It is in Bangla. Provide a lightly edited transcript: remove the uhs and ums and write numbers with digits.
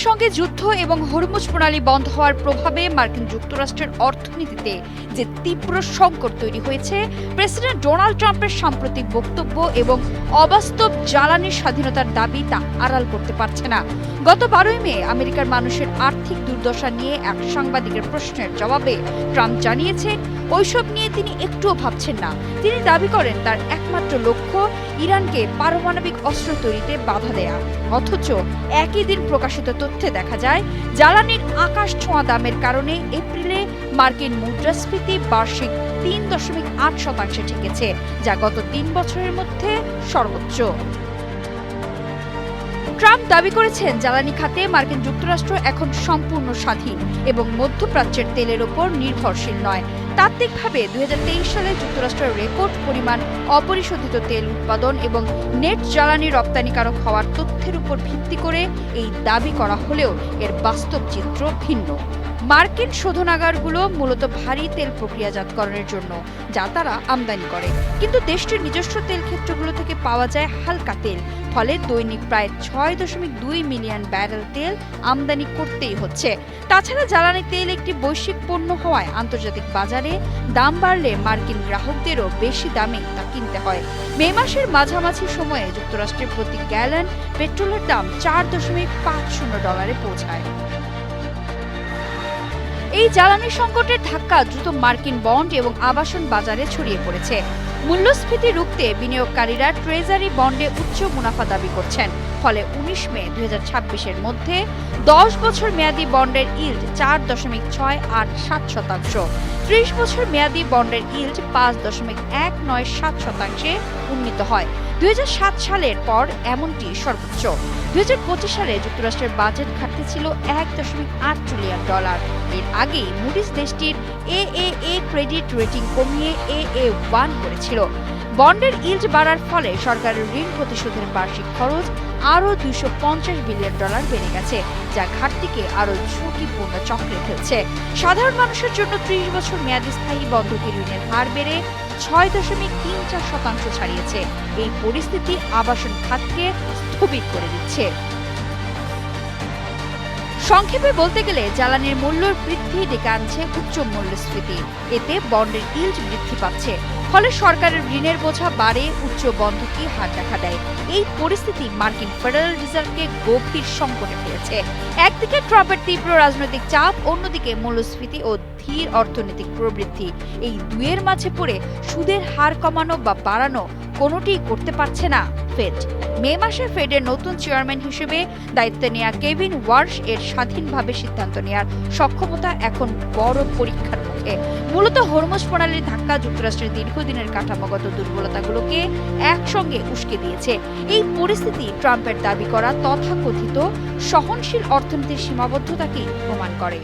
সঙ্গে যুদ্ধ এবং হরমুজ প্রণালী বন্ধ হওয়ার প্রভাবে মার্কিন যুক্তরাষ্ট্রের অর্থনীতিতে যে তীব্র সংকট তৈরি হয়েছে, প্রেসিডেন্ট ডোনাল্ড ট্রাম্পের সাম্প্রতিক বক্তব্য এবং অবাস্তব জ্বালানির স্বাধীনতার দাবি তা আড়াল করতে পারছে না। গত 12 মে আমেরিকার মানুষের আর্থিক দুর্দশা নিয়ে এক সাংবাদিকের প্রশ্নের জবাবে ট্রাম্প জানিয়েছেন, ওইসব নিয়ে তিনি একটুও ভাবছেন না। তিনি দাবি করেন তার একমাত্র লক্ষ্য ইরানকে পারমাণবিক অস্ত্র তৈরিতে বাধা দেয়া। অথচ একই দিন প্রকাশিত তথ্যে দেখা যায়, জ্বালানির আকাশ ছোঁয়া দামের কারণে এপ্রিলে মার্কিন মুদ্রাস্ফীতি বার্ষিক 3.8% ঠেকেছে, যা গত 3 বছরের মধ্যে সর্বোচ্চ। ট্রাম্প দাবি করেছেন, জ্বালানি খাতে মার্কিন যুক্তরাষ্ট্র এখন সম্পূর্ণ স্বাধীন এবং মধ্যপ্রাচ্যের তেলের ওপর নির্ভরশীল নয়। তাত্ত্বিকভাবে 2023 সালে যুক্তরাষ্ট্রের রেকর্ড পরিমাণ অপরিশোধিত তেল উৎপাদন এবং নেট জ্বালানি রপ্তানিকারক হওয়ার তথ্যের উপর ভিত্তি করে এই দাবি করা হলেও এর বাস্তব চিত্র ভিন্ন। মার্কিন শোধনাগারগুলো মূলত ভারী তেল প্রক্রিয়াজাতকরণের জন্য, যা তারা আমদানি করে, কিন্তু দেশটির নিজস্ব তেল ক্ষেত্রগুলো থেকে পাওয়া যায় হালকা তেল। ফলে দৈনিক প্রায় 6.2 মিলিয়ন ব্যারেল তেল আমদানি করতেই হচ্ছে। তাছাড়া জ্বালানি তেল একটি বৈশ্বিক পণ্য হওয়ায় আন্তর্জাতিক বাজারে দাম বাড়লে মার্কিন গ্রাহকদেরও বেশি দামে তা কিনতে হয়। মে মাসের মাঝামাঝি সময়ে যুক্তরাষ্ট্রের প্রতি গ্যালন পেট্রোলের দাম $4.50 পৌঁছায়। এই জ্বালানি সংকটের ধাক্কা দ্রুত মার্কিন বন্ড এবং আবাসন বাজারে ছড়িয়ে পড়েছে। মূল্যস্ফীতি রুখতে বিনিয়োগকারীরা ট্রেজারি বন্ডে উচ্চ মুনাফা দাবি করছেন। ফলে 19 মে 2026-এর মধ্যে 10 বছর মেয়াদী বন্ডের ইল্ড 4.687%, 30 বছর মেয়াদী বন্ডের ইল্ড 5.197%-এ উন্নীত হয়। 2007 সালের পর এমনটি সর্বোচ্চ। 2025 সালে যুক্তরাষ্ট্রের বাজেট ঘাটতি ছিল $1.8 ট্রিলিয়ন। এর আগে মুডিস দেশটির AAA ক্রেডিট রেটিং কমিয়ে AA1 করেছিল। বন্ডের ইল্ড বাড়ার ফলে সরকারের ঋণ প্রতিশোধের বার্ষিক খরচ আরও $250 বিলিয়ন বেড়ে গেছে, যা ঘাটতিকে আরও ঝুঁকিপূর্ণ চক্রে ফেলছে। সাধারণ মানুষের জন্য 30 বছর মেয়াদী স্থায়ী বন্ধকি ঋণের হার বেড়ে 6.34% ছাড়িয়েছে। এই পরিস্থিতি আবাসন খাতকে স্থবির করে দিচ্ছে। সংক্ষেপে বলতে গেলে জ্বালানির মূল্য বৃদ্ধি ডেকে আনছে উচ্চ মূল্যস্ফীতি। এতে বন্ডের ইল্ড বৃদ্ধি পাচ্ছে, ফলে সরকারের ঋণের বোঝা বাড়ে, উচ্চ বন্ধকি হার দেখা দেয়। এই পরিস্থিতি মার্কিন ফেডারেল রিজার্ভকে গভীর সংকটে ফেলেছে। একদিকে ট্রাম্পের তীব্র রাজনৈতিক চাপ, অন্যদিকে মূল্যস্ফীতি ও ধীর অর্থনৈতিক প্রবৃদ্ধি। এই দুয়ের মাঝে পড়ে সুদের হার কমানো বা বাড়ানো কোনোটিই করতে পারছে না ফেড। মে মাসে ফেডের নতুন চেয়ারম্যান হিসেবে দায়িত্ব নেওয়া কেভিন ওয়ার্শ এর স্বাধীনভাবে সিদ্ধান্ত নেওয়ার সক্ষমতা এখন বড় পরীক্ষার মুখে। মূলত হরমুজ প্রণালীর ধাক্কা যুক্তরাষ্ট্রের দীর্ঘদিনের কাঠামোগত দুর্বলতাগুলোকে একসঙ্গে উস্কে দিয়েছে। এই পরিস্থিতি ট্রাম্পের দাবি করা তথাকথিত সহনশীল অর্থনীতির সীমাবদ্ধতাকে প্রমাণ করে।